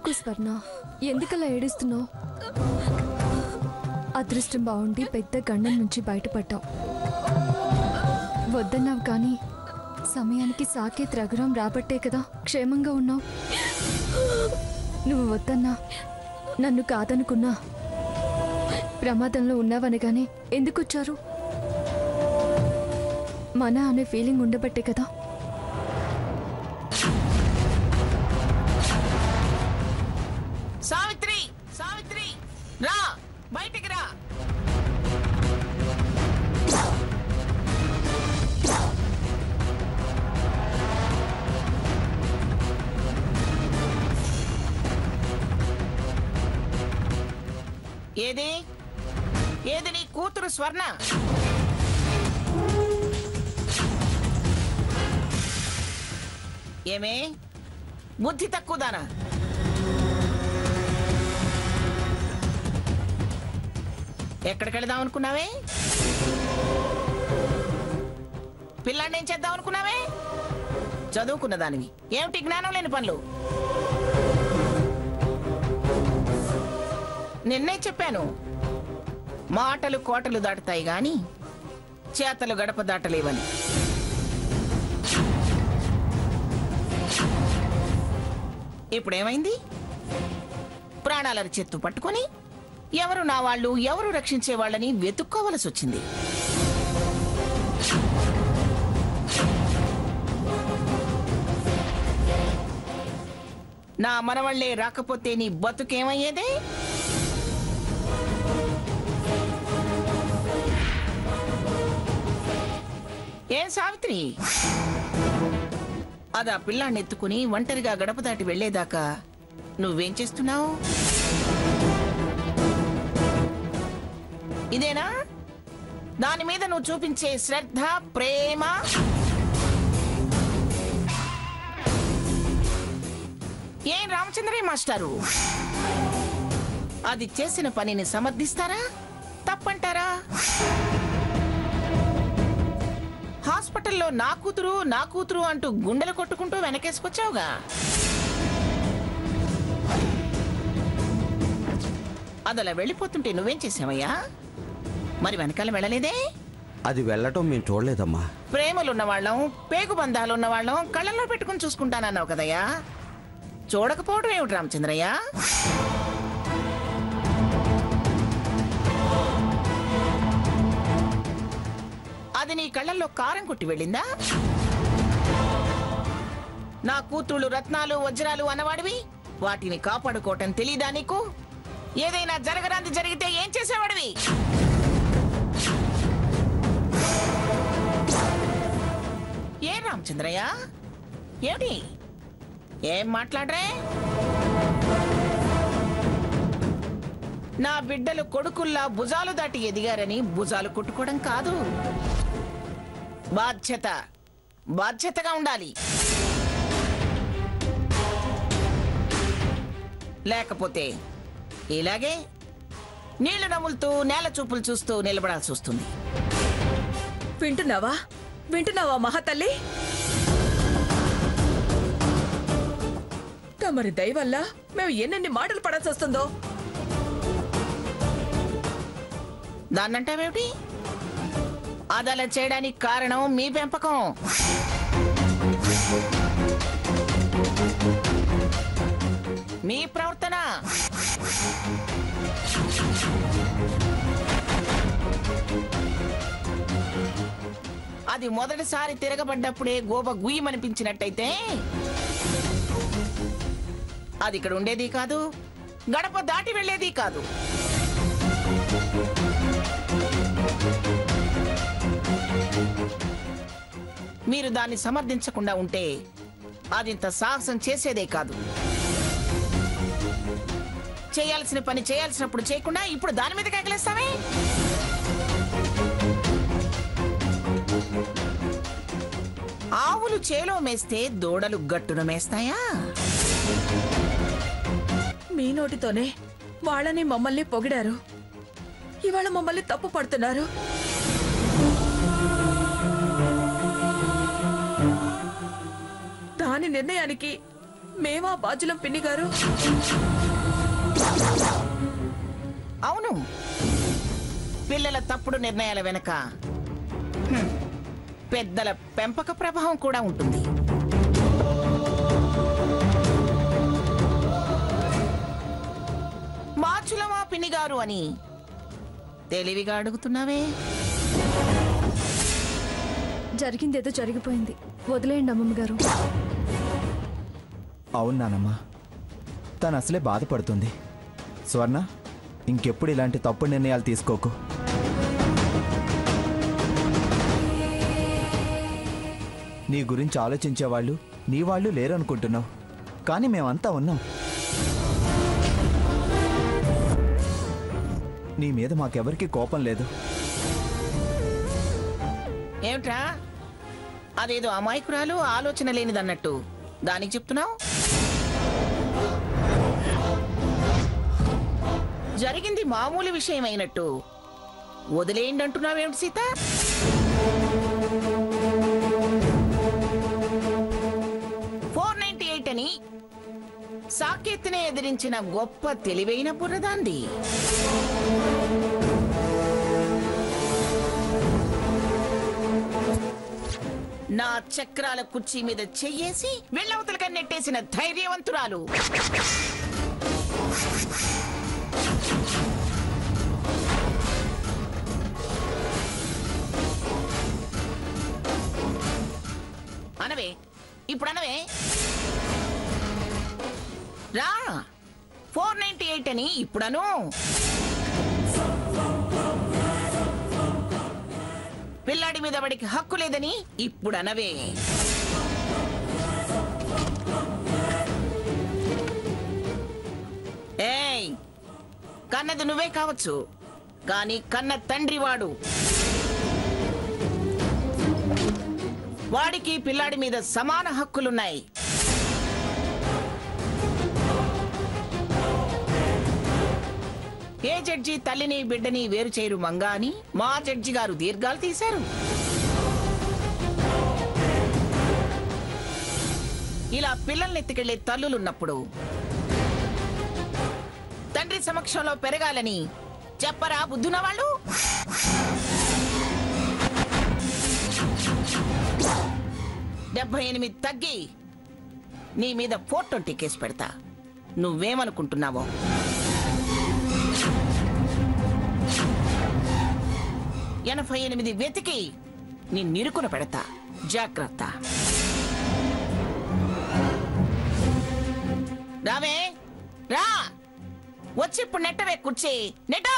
ఊరుకో స్వర్ణ, ఎందుకలా ఏడుస్తున్నావు? అదృష్టం బాగుండి పెద్ద గండం నుంచి బయటపడ్డావు. వద్దన్నావు కానీ సమయానికి సాకేత్ రఘురాం రాబట్టే కదా క్షేమంగా ఉన్నావు. నువ్వు వద్దన్నా, నన్ను కాదనుకున్నా ప్రమాదంలో ఉన్నావనగానే ఎందుకొచ్చారు? మన అనే ఫీలింగ్ ఉండబట్టే కదా. సావిత్రి, సావిత్రి రా, బయటికి రా. ఏది ఏది నీ కూతురు స్వర్ణ? ఏమే బుద్ధి తక్కువదానా? ఎక్కడికి వెళదాం అనుకున్నావే? పిల్లాన్ని ఏం చేద్దాం అనుకున్నావే? చదువుకున్న దానివి, ఏమిటి జ్ఞానం లేని పనులు? నిన్నే చెప్పాను, మాటలు కోటలు దాటుతాయి గాని చేతలు గడప దాటలేవని. ఇప్పుడేమైంది? ప్రాణాలను చెత్తు పట్టుకొని ఎవరు నా వాళ్ళు, ఎవరు రక్షించే వాళ్ళని వెతుక్కోవలసి వచ్చింది. నా మనవళ్లే రాకపోతే నీ బతుకేమయ్యేదే? ఏం సావిత్రి, అదా పిల్లాన్ని ఎత్తుకుని ఒంటరిగా గడప దాటి వెళ్లేదాకా నువ్వేం చేస్తున్నావు? ఇదేనా దాని మీద నువ్వు చూపించే శ్రద్ధ, ప్రేమ? ఏం రామచంద్రయ్య మాస్టారు, అది చేసిన పనిని సమర్థిస్తారా, తప్పంటారా? హాస్పిటల్లో నా కూతురు అంటూ గుండెలు కొట్టుకుంటూ వెనకేసుకొచ్చావుగా. అదలా వెళ్ళిపోతుంటే నువ్వేం చేసావయ్యా? మరి వెనకాల వెళ్ళలేదే? అది వెళ్ళటం మేము చూడలేదమ్మా. ప్రేమలున్నవాళ్ళం, పేగుబంధాలున్నవాళ్ళం కళ్ళల్లో పెట్టుకుని చూసుకుంటానన్నావు కదయ్యా. చూడకపోవడం ఏమిటి రామచంద్రయ్య? అది నీ కళ్ళల్లో కారం కొట్టి వెళ్ళిందా? నా కూతుళ్ళు రత్నాలు, వజ్రాలు అన్నవాడివి, వాటిని కాపాడుకోవటం తెలీదా నీకు? ఏదైనా జరగరాంది జరిగితే ఏం చేసేవాడివి? ఏ రామచంద్రయ్య, ఏమిటి ఏం మాట్లాడరే? నా బిడ్డలు కొడుకుల్లా భుజాలు దాటి ఎదిగారని భుజాలు కొట్టుకోవడం కాదు, బాధ్యతగా ఉండాలి. లేకపోతే ఇలాగే నీళ్లు నములుతూ నేల చూపులు చూస్తూ నిలబడాల్సి వస్తుంది. వింటున్నావా మహాతల్లి? తమరి దయ వల్ల మేము ఎన్నెన్ని మాటలు పడాల్సి వస్తుందో. దాన్నంటావేమిటి? అదలా చేయడానికి కారణం మీ పెంపకం. మీ ప్రవర్తన. అది మొదటిసారి తిరగబడ్డప్పుడే గోబ గుయ్యమనిపించినట్టయితే అది ఇక్కడ ఉండేది కాదు, గడప దాటి వెళ్లేది కాదు. మీరు దాన్ని సమర్థించకుండా ఉంటే అదింత సాహసం చేసేదే కాదు. చేయాల్సిన పని చేయాల్సినప్పుడు చేయకుండా ఇప్పుడు దాని మీద కేకలేస్తావే? ఆవులు చేలో మేస్తే దూడలు గట్టున మేస్తాయా? మీ నోటితోనే వాళ్ళని మమ్మల్ని పొగిడారు, ఇవాళ మమ్మల్ని తప్పు పడుతున్నారు. దాని నిర్ణయానికి మేమా బాధ్యులం పిన్ని గారు. అవును, పిల్లల తప్పుడు నిర్ణయాల వెనక పెద్దల పెంపక ప్రభావం కూడా ఉంటుంది. బాచులమా పిన్ని గారు అని తెలివిగా అడుగుతున్నావే. జరిగిందేదో జరిగిపోయింది, వదిలేయండి అమ్మమ్మ గారు. అవును నానమ్మ, తను అసలే బాధపడుతుంది. స్వర్ణ, ఇంకెప్పుడు ఇలాంటి తప్పుడు నిర్ణయాలు తీసుకోకు. నీ గురించి ఆలోచించేవాళ్ళు నీ వాళ్ళు లేరనుకుంటున్నావు, కానీ మేమంతా ఉన్నాం. నీ మీద మాకెవరికి కోపం లేదు. ఏమిట్రా, అదేదో అమాయకురాలు ఆలోచన లేనిదన్నట్టు దానికి చెప్తున్నావు? జరిగింది మామూలు విషయం అయినట్టు వదిలేయండి అంటున్నావేమిటి సీత? అని సాకేత్నే ఎదిరించిన గొప్ప తెలివైన బుర్రదాంది. నా చక్రాల కుర్చీ మీద చెయ్యేసి వెళ్ళవతలక నెట్టేసిన ధైర్యవంతురాలు. అనవే, ఇప్పుడు అనవే. రా, 498 అని ఇప్పుడను. పిల్లాడి మీద వాడికి హక్కు లేదని ఇప్పుడు అనవే. ఏయ్, కన్నది నువ్వే కావచ్చు, కానీ కన్న తండ్రి వాడు. వాడికి పిల్లాడి మీద సమాన హక్కులున్నాయి. ఏ జడ్జి తల్లిని బిడ్డని వేరు చేయరు మంగా అని మా జడ్జి గారు దీర్ఘాలు తీశారు. ఇలా పిల్లల్ని ఎత్తుకెళ్లే తల్లులున్నప్పుడు తండ్రి సమక్షంలో పెరగాలని చెప్పరా బుద్ధున్న వాళ్ళు? $78 తగ్గి నీ మీద 420 కేసు పెడతా. నువ్వేమనుకుంటున్నావో? $88 వెతికి నీ నిరుకున పెడతా. జాగ్రత్త. రావే, రా, వచ్చి ఇప్పుడు నెట్టవే కుర్చీ. నెట్ట.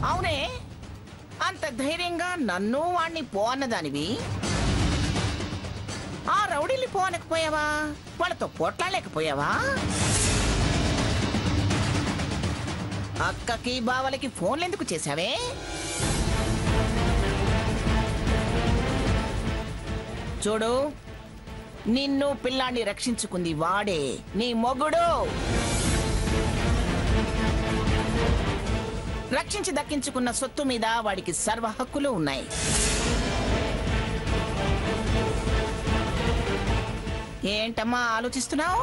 అవునే, అంత ధైర్యంగా నన్ను వాణ్ణి పో అన్నదానివి. ఆ రౌడీల్ని పోనకపోయావా? వాళ్ళతో పోట్లాడలేకపోయావా? అక్కకి బావలకి ఫోన్లు ఎందుకు చేశావే? చూడు, నిన్ను పిల్లాన్ని రక్షించుకుంది వాడే, నీ మొగుడు. రక్షించి దక్కించుకున్న సొత్తు మీద వాడికి సర్వ హక్కులు ఉన్నాయి. ఏంటమ్మా ఆలోచిస్తున్నావు?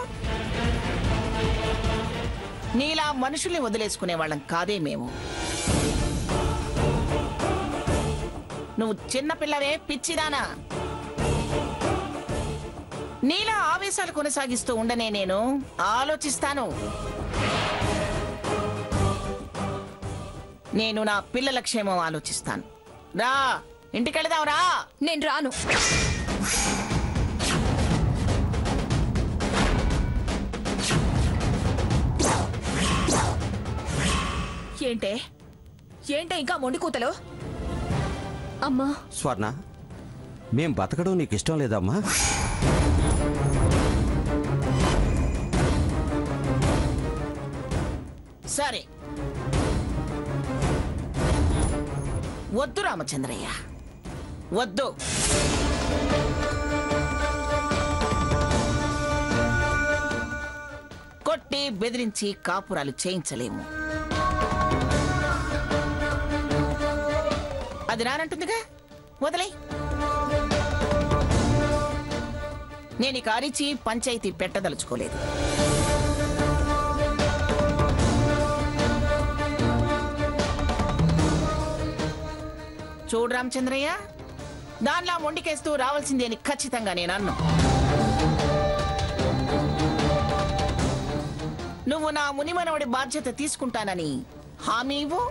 నీలా మనుషుల్ని వదిలేసుకునే వాళ్ళం కాదే మేము. నువ్వు చిన్నపిల్లవే, పిచ్చిదానా. నీలా ఆవేశాలు కొనసాగిస్తూ ఉండనే నేను ఆలోచిస్తాను. నేను నా పిల్లల క్షేమం ఆలోచిస్తాను. రా, ఇంటికెళ్దాం. రా. నేను రాను. ఏంటే ఏంటే ఇంకా మొండి కూతలు? అమ్మా, స్వర్ణ, మేం బతకడం నీకు ఇష్టం లేదమ్మా? సరే, వద్దు రామచంద్రయ్య, వద్దు. కొట్టి బెదిరించి కాపురాలు చేయించలేము. అది రానంటుందిగా, వదిలే. నేను ఇక అరిచి పంచాయతీ పెట్టదలుచుకోలేదు. చూడు రామచంద్రయ్య, దానిలా మొండికేస్తూ రావాల్సింది అని ఖచ్చితంగా నేను అన్నా. నువ్వు నా మునిమనవడి బాధ్యత తీసుకుంటానని హామీ ఇవ్వు.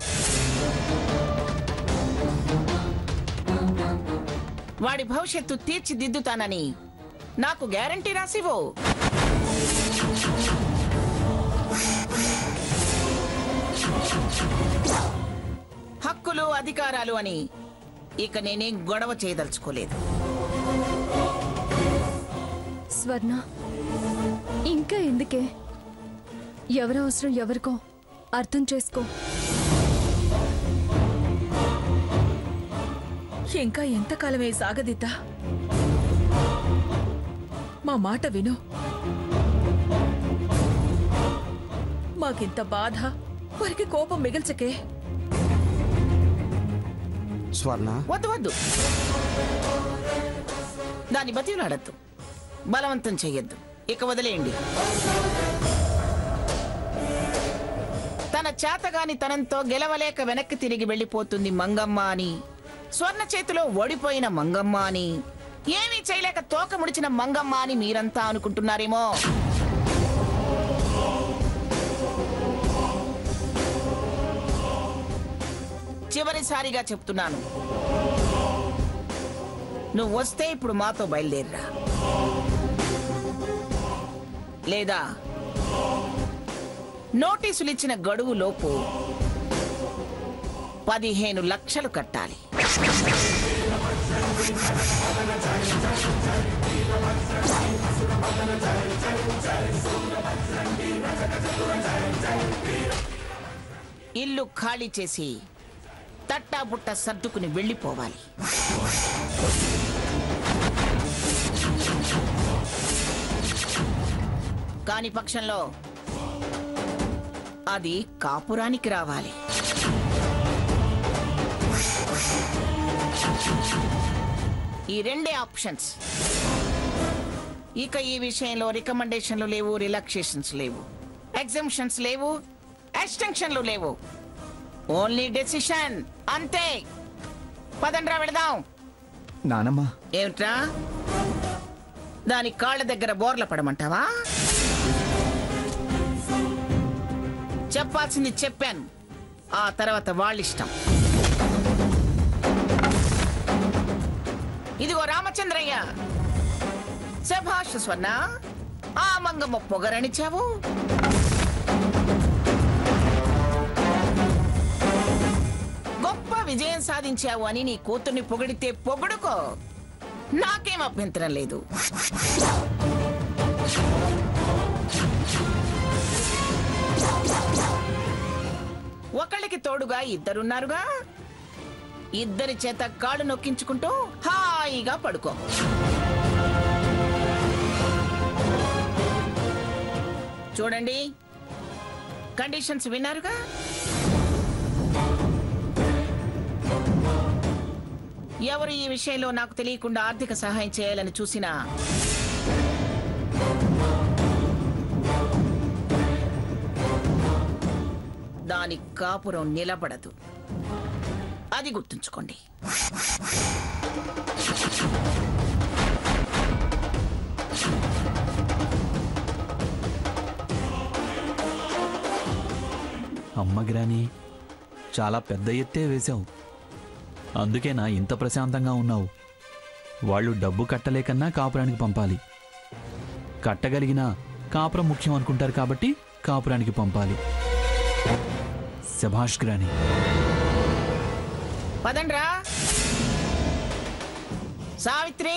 వాడి భవిష్యత్తు తీర్చిదిద్దుతానని నాకు గ్యారంటీ రాసివ్వు. హక్కులు అధికారాలు అని ఇక నేనేం గొడవ చేయదలుచుకోలేదు. స్వర్ణ, ఇంకా ఎందుకే? ఎవరి అవసరం ఎవరికో అర్థం చేసుకో. ఇంకా ఎంతకాలమే సాగదిద్దా? మా మాట విను. మాకింత బాధ, వారికి కోపం మిగిల్చకే. స్వర్ణ, వద్దు వద్దు, దాన్ని బతిలాడద్దు, బలవంతం చెయ్యొద్దు. ఇక వదిలేయండి. తన చేతగాని తనంతో గెలవలేక వెనక్కి తిరిగి వెళ్ళిపోతుంది మంగమ్మ అని, స్వర్ణ చేతిలో ఓడిపోయిన మంగమ్మ అని, ఏమీ చేయలేక తోక ముడిచిన మంగమ్మ అని మీరంతా అనుకుంటున్నారేమో. చివరిసారిగా చెప్తున్నాను, నువ్వు వస్తే ఇప్పుడు మాతో బయలుదేరిరా, లేదా నోటీసులు ఇచ్చిన గడువు లోపు 15 లక్షలు కట్టాలి. ఇల్లు ఖాళీ చేసి తట్టాబుట్ట సర్దుకుని వెళ్ళిపోవాలి. కాని పక్షంలో అది కాపురానికి రావాలి. ఈ రెండే ఆప్షన్స్. ఇక ఈ విషయంలో రికమెండేషన్లు లేవు, రిలాక్సేషన్స్ లేవు, ఎగ్జంప్షన్స్ లేవు, ఎక్స్టెన్షన్లు లేవు. ఓన్లీ డెసిషన్, అంతే. పదండ్రా వెళదాం. నానమ్మా, ఏమిట్రా, దాని కాళ్ళ దగ్గర బోర్ల పడమంటావా? చెప్పాల్సింది చెప్పాను, ఆ తర్వాత వాళ్ళిష్టం. ఇదిగో రామచంద్రయ్య, శభాష్ స్వర్ణ, ఆ మంగమ్మ పొగరనిచ్చావు. గొప్ప విజయం సాధించావు అని నీ కూతుర్ని పొగిడితే పొగుడుకో, నాకేం అభ్యంతరం లేదు. ఒకళ్ళకి తోడుగా ఇద్దరున్నారుగా, ఇద్దరి చేత కాళ్ళు నొక్కించుకుంటూ హాయిగా పడుకో. చూడండి, కండిషన్స్ విన్నారుగా. ఎవరు ఈ విషయంలో నాకు తెలియకుండా ఆర్థిక సహాయం చేయాలని చూసినా దాని కాపురం నిలబడదు. అది గుర్తుంచుకోండి. అమ్మ గ్రాని, చాలా పెద్ద ఎత్తే వేశావు. అందుకేనా ఇంత ప్రశాంతంగా ఉన్నావు. వాళ్ళు డబ్బు కట్టలేకన్నా కాపురానికి పంపాలి. కట్టగలిగినా కాపురం ముఖ్యం అనుకుంటారు కాబట్టి కాపురానికి పంపాలి. శభాష్ గ్రాని. పదండ్రా. సావిత్రి,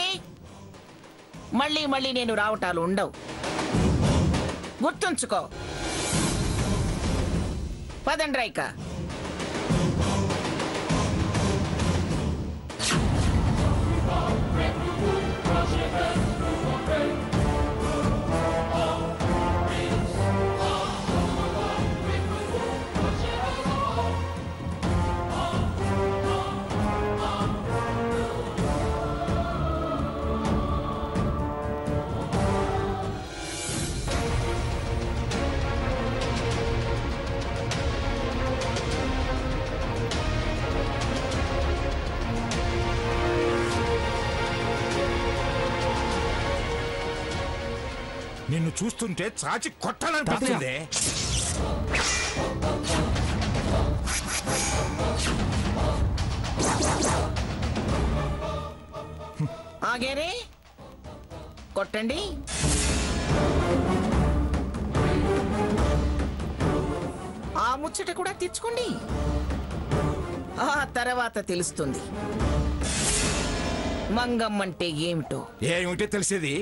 మళ్ళీ మళ్ళీ నేను రావటాలు ఉండవు, గుర్తుంచుకో. పదండ్రా ఇక. నిన్ను చూస్తుంటే చాచి కొట్టాలనిపిస్తుంది. ఆగేరే, కొట్టండి. ఆ ముచ్చట కూడా తెచ్చుకోండి. ఆ తర్వాత తెలుస్తుంది మంగమ్మంటే ఏమిటో. ఏమిటో తెలిసేది?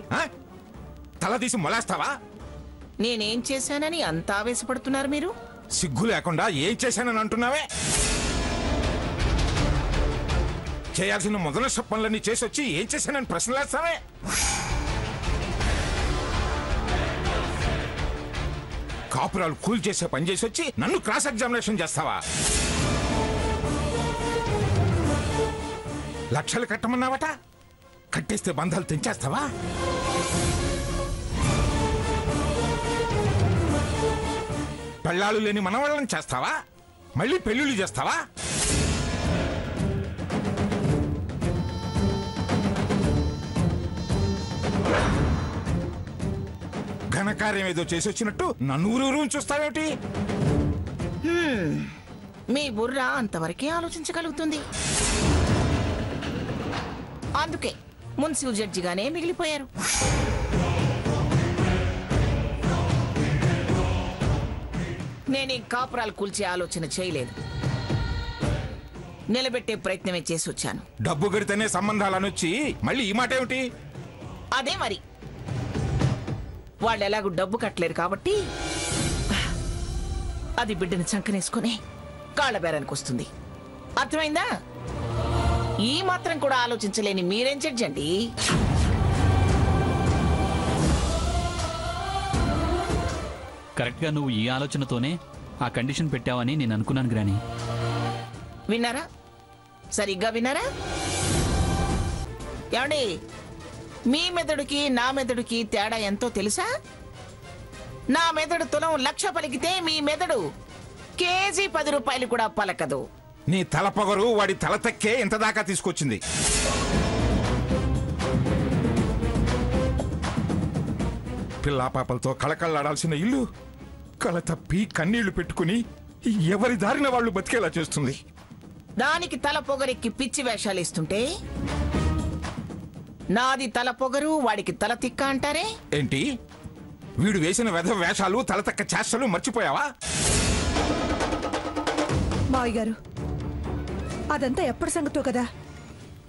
తల తీసి మొలేస్తావా? నేనేం చేశానని అంత ఆవేశపడుతున్నారు మీరు? సిగ్గు లేకుండా ఏం చేశానని అంటున్నావే? చేయాల్సిన మొదల పనులన్నీ చేసి వచ్చి ఏం చేశానని ప్రశ్నలేస్తావే? కాపురాలు కూల్ చేసే పని చేసి వచ్చి నన్ను క్రాస్ ఎగ్జామినేషన్ చేస్తావా? లక్షలు కట్టమన్నావట, కట్టేస్తే బంధాలు తెంచేస్తావా? పెళ్ళాలు లేని మనవాళ్ళని చేస్తావా? మళ్ళీ పెళ్ళిళ్ళు చేస్తావా? ఘనకార్యం ఏదో చేసి వచ్చినట్టు నన్ను ఊరూరు చూస్తావేమిటి? మీ బుర్ర అంతవరకే ఆలోచించగలుగుతుంది. అందుకే మున్సిపల్ జడ్జిగానే మిగిలిపోయారు. నేనే కాపురాలు కూల్చే ఆలోచన చేయలేదు, నిలబెట్టే ప్రయత్నమే చేసి వచ్చాను. డబ్బు గడితేనే సంబంధాలను వచ్చి మళ్ళీ ఈ మాట ఏమిటి? అదే మరి, వాళ్ళు ఎలాగూ డబ్బు కట్టలేరు కాబట్టి అది బిడ్డని చంకనేసుకుని కాళ్ళ బేరానికి వస్తుంది. అర్థమైందా? ఈ మాత్రం కూడా ఆలోచించలేని మీరేం జడ్జి అండి? కరెక్ట్గా నువ్వు ఈ ఆలోచనతోనే ఆ కండిషన్ పెట్టావని నేను అనుకున్నాను గ్రాని. విన్నారా? సరిగ్గా విన్నారా? ఏమండి, మీ మెదడుకి నా మెదడుకి తేడా ఎంతో తెలుసా? నా మెదడు తులం 1,00,000 పలికితే మీ మెదడు కేజీ 10 రూపాయలు కూడా పలకదు. నీ తల పొగరు వాడి తల తక్కే ఇంత దాకా తీసుకొచ్చింది. పిల్లా పాపలతో కళకళలాడాల్సిన ఇల్లు కళ తప్పి కన్నీళ్లు పెట్టుకుని ఎవరి దారిన వాళ్ళు బతికేలా చేస్తుంది. దానికి తల పొగరెక్కి పిచ్చి వేషాలు ఇస్తుంటే నాది తల పొగరు, వాడికి తల తిక్క అంటారే? ఏంటి, వీడు వేసిన వెధ వేషాలు తలతక్క చేష్టలు మర్చిపోయావా? మావయ్య గారు, అదంతా ఎప్పటి సంగతో కదా,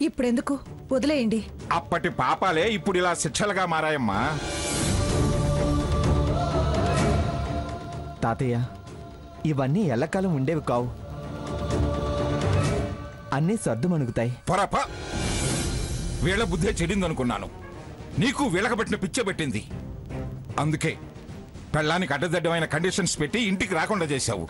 ఇప్పుడెందుకు, వదిలేయండి. అప్పటి పాపాలే ఇప్పుడు ఇలా శిక్షలుగా మారాయమ్మా. తాతయ్య, ఇవన్నీ ఎల్లకాలం ఉండేవి కావు, అన్నీ సర్దుమణుగుతాయి. పొరప వీళ్ళ బుద్ధే చెడిందనుకున్నాను. నీకు వీళ్ళకబట్టిన పిచ్చే పెట్టింది. అందుకే పెళ్ళానికి అడ్డదడ్డమైన కండిషన్స్ పెట్టి ఇంటికి రాకుండా చేశావు.